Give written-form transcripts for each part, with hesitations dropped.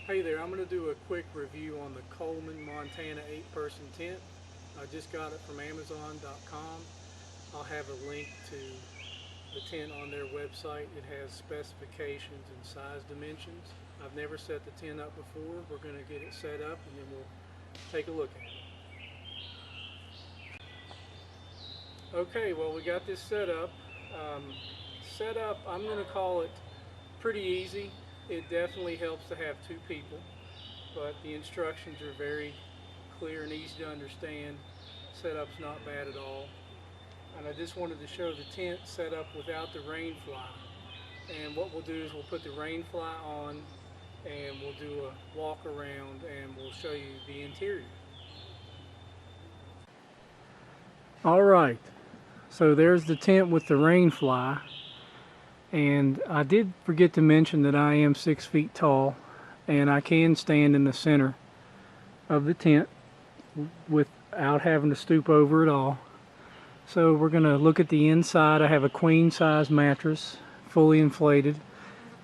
Hey there, I'm going to do a quick review on the Coleman, Montana 8-person tent. I just got it from Amazon.com. I'll have a link to the tent on their website. It has specifications and size dimensions. I've never set the tent up before. We're going to get it set up and then we'll take a look at it. Okay, well, we got this set up. I'm going to call it pretty easy. It definitely helps to have 2 people, but the instructions are very clear and easy to understand. Setup's not bad at all. And I just wanted to show the tent set up without the rain fly. And what we'll do is we'll put the rain fly on and we'll do a walk around and we'll show you the interior. Alright, so there's the tent with the rain fly. And I did forget to mention that I am 6 feet tall and I can stand in the center of the tent without having to stoop over at all. So we're going to look at the inside. I have a queen size mattress, fully inflated,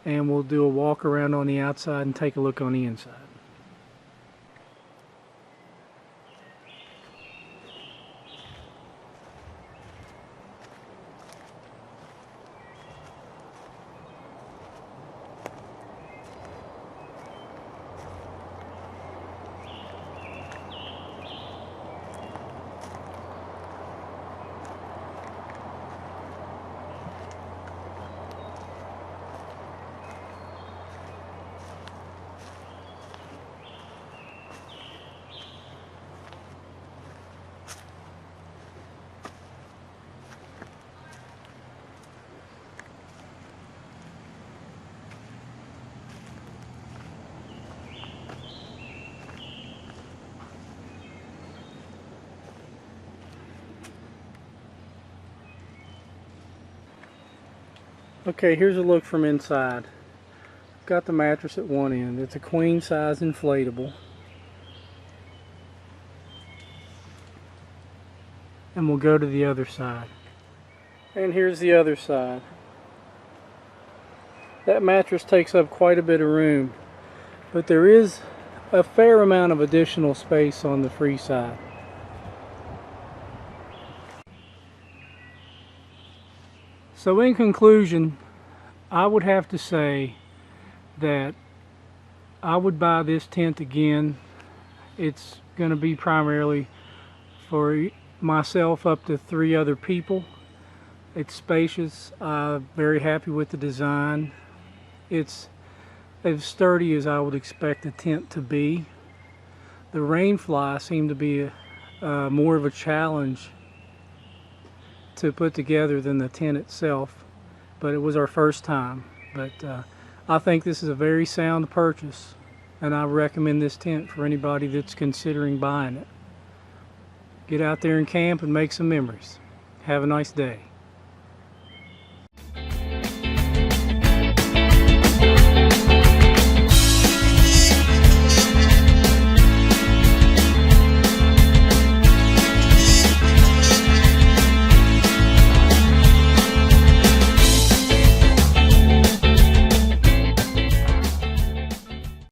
and we'll do a walk around on the outside and take a look on the inside. Okay, here's a look from inside. Got the mattress at one end. It's a queen size inflatable. And we'll go to the other side. And here's the other side. That mattress takes up quite a bit of room, but there is a fair amount of additional space on the free side. So in conclusion, I would have to say that I would buy this tent again. It's going to be primarily for myself up to 3 other people. It's spacious. I'm very happy with the design. It's as sturdy as I would expect a tent to be. The rain fly seemed to be more of a challenge to put together than the tent itself, but it was our first time. But I think this is a very sound purchase, and I recommend this tent for anybody that's considering buying it. Get out there and camp and make some memories. Have a nice day.